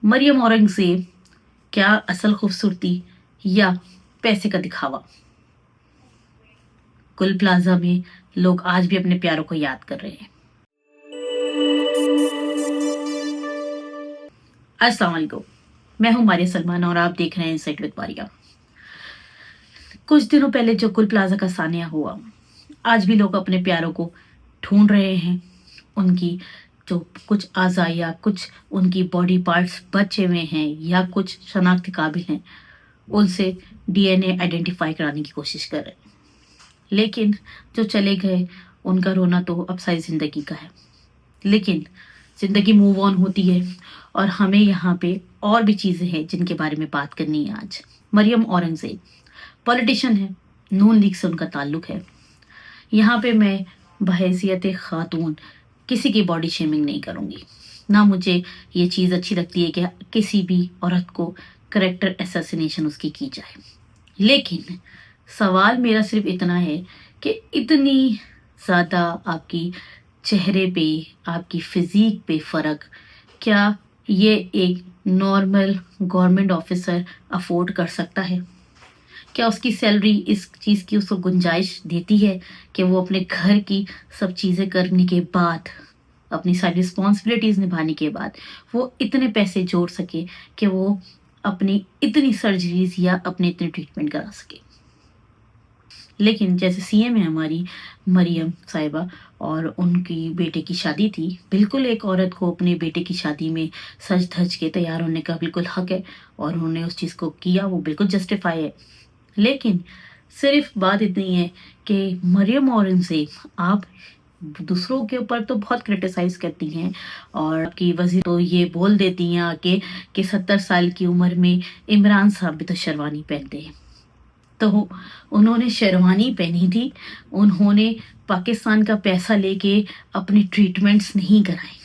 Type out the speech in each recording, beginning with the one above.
मरियम औरंगजेब, क्या असल खूबसूरती या पैसे का दिखावा? गुल प्लाजा में लोग आज भी अपने प्यारों को याद कर रहे हैं। अस्सलाम वालेकुम, मैं हूं मारिया सलमान और आप देख रहे हैं इनसाइट विद मारिया। कुछ दिनों पहले जो गुल प्लाजा का सानिया हुआ, आज भी लोग अपने प्यारों को ढूंढ रहे हैं। उनकी जो कुछ आज़ा या कुछ उनकी बॉडी पार्ट्स बचे हुए हैं या कुछ शनाख्त काबिल हैं, उनसे डीएनए आइडेंटिफाई कराने की कोशिश कर रहे हैं। लेकिन जो चले गए उनका रोना तो अब सारी ज़िंदगी का है। लेकिन ज़िंदगी मूव ऑन होती है और हमें यहाँ पे और भी चीज़ें हैं जिनके बारे में बात करनी है आज। मरियम औरंगजेब पॉलिटिशियन है, नून लीग से उनका ताल्लुक है। यहाँ पे मैं बहैसियत खातून किसी की बॉडी शेमिंग नहीं करूँगी, ना मुझे ये चीज़ अच्छी लगती है कि किसी भी औरत को करेक्टर असैसिनेशन उसकी की जाए। लेकिन सवाल मेरा सिर्फ इतना है कि इतनी ज़्यादा आपकी चेहरे पे, आपकी फिज़ीक पे फ़र्क, क्या ये एक नॉर्मल गवर्नमेंट ऑफिसर अफोर्ड कर सकता है? क्या उसकी सैलरी इस चीज़ की उसको गुंजाइश देती है कि वो अपने घर की सब चीज़ें करने के बाद, अपनी सारी रिस्पॉन्सिबिलिटीज़ निभाने के बाद वो इतने पैसे जोड़ सके कि वो अपनी इतनी सर्जरीज या अपने इतने ट्रीटमेंट करा सके? लेकिन जैसे सीएम है हमारी मरियम साहिबा और उनकी बेटे की शादी थी, बिल्कुल एक औरत को अपने बेटे की शादी में सज धज के तैयार होने का बिल्कुल हक है और उन्होंने उस चीज़ को किया, वो बिल्कुल जस्टिफाई है। लेकिन सिर्फ बात इतनी है कि मरियम औरंगजेब, आप दूसरों के ऊपर तो बहुत क्रिटिसाइज करती हैं और आपकी वज़ीर तो ये बोल देती हैं आके कि 70 साल की उम्र में इमरान साहब भी तो शेरवानी पहनते हैं। तो उन्होंने शेरवानी पहनी थी, उन्होंने पाकिस्तान का पैसा लेके अपने ट्रीटमेंट्स नहीं कराए।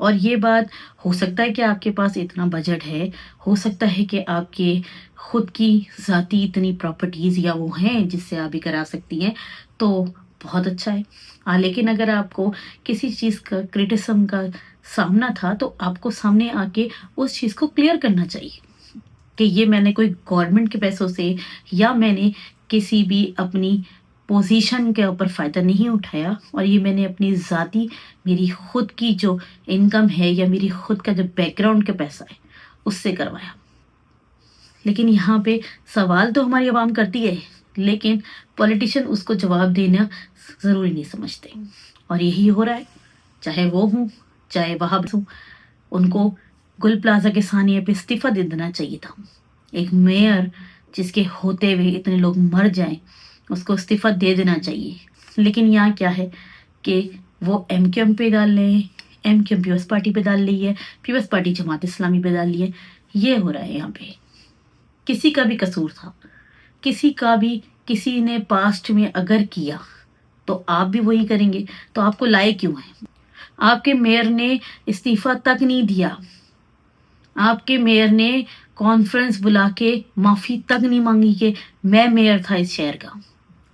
और ये बात हो सकता है कि आपके पास इतना बजट है, हो सकता है कि आपके खुद की ज़ाती इतनी प्रॉपर्टीज़ या वो हैं जिससे आप भी करा सकती हैं, तो बहुत अच्छा है। लेकिन अगर आपको किसी चीज़ का क्रिटिसिज्म का सामना था तो आपको सामने आके उस चीज़ को क्लियर करना चाहिए कि ये मैंने कोई गवर्नमेंट के पैसों से या मैंने किसी भी अपनी पोजीशन के ऊपर फ़ायदा नहीं उठाया और ये मैंने अपनी ज़ाती, मेरी खुद की जो इनकम है या मेरी खुद का जो बैकग्राउंड का पैसा है उससे करवाया। लेकिन यहाँ पे सवाल तो हमारी आवाम करती है, लेकिन पॉलिटिशियन उसको जवाब देना ज़रूरी नहीं समझते। और यही हो रहा है, चाहे वो हूँ चाहे वहाँ हूँ, उनको गुल प्लाजा के सानिया पे इस्तीफ़ा दे देना चाहिए था। एक मेयर जिसके होते हुए इतने लोग मर जाएं, उसको इस्तीफ़ा दे देना चाहिए। लेकिन यहाँ क्या है कि वो एमक्यूएम पे डाल रहे हैं, एमक्यूएम पीपल्स पार्टी पे डाल रही है, पीपल्स पार्टी जमात इस्लामी पे डाल रही है। ये हो रहा है यहाँ पे। किसी का भी कसूर था, किसी का भी, किसी ने पास्ट में अगर किया तो आप भी वही करेंगे, तो आपको लाए क्यों है? आपके मेयर ने इस्तीफ़ा तक नहीं दिया, आपके मेयर ने कॉन्फ्रेंस बुला के माफ़ी तक नहीं मांगी कि मैं मेयर था इस शहर का,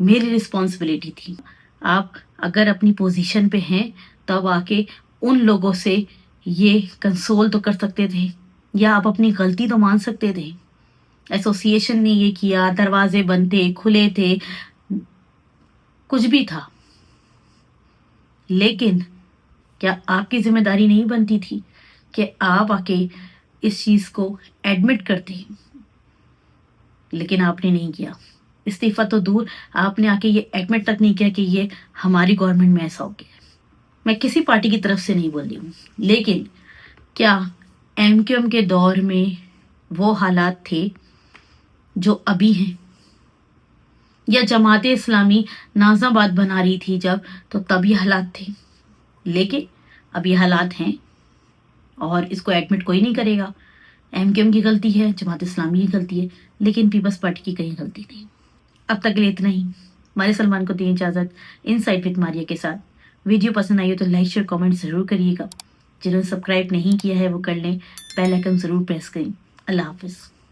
मेरी रिस्पॉन्सिबिलिटी थी। आप अगर अपनी पोजीशन पे हैं तब आके उन लोगों से ये कंसोल तो कर सकते थे या आप अपनी गलती तो मान सकते थे। एसोसिएशन ने ये किया, दरवाजे बंद थे, खुले थे, कुछ भी था, लेकिन क्या आपकी जिम्मेदारी नहीं बनती थी कि आप आके इस चीज़ को एडमिट करते हैं? लेकिन आपने नहीं किया। इस्तीफ़ा तो दूर, आपने आके ये एडमिट तक नहीं किया कि ये हमारी गवर्नमेंट में ऐसा हो गया। मैं किसी पार्टी की तरफ से नहीं बोल रही हूँ, लेकिन क्या एमक्यूएम के दौर में वो हालात थे जो अभी हैं? या जमात इस्लामी नाज़ाबाद बना रही थी जब, तो तब ये हालात थे? लेकिन अब ये हालात हैं और इसको एडमिट कोई नहीं करेगा। एमक्यूएम की गलती है, जमात इस्लामी की गलती है, लेकिन पीपल्स पार्टी की कहीं गलती नहीं। अब तक के लिए इतना ही। मारिया सलमान को दी इजाज़त इनसाइट विद मारिया के साथ। वीडियो पसंद आई हो तो लाइक शेयर कमेंट ज़रूर करिएगा। जिन्होंने सब्सक्राइब नहीं किया है वो कर लें, बेल आइकन ज़रूर प्रेस करें। अल्लाह हाफिज़।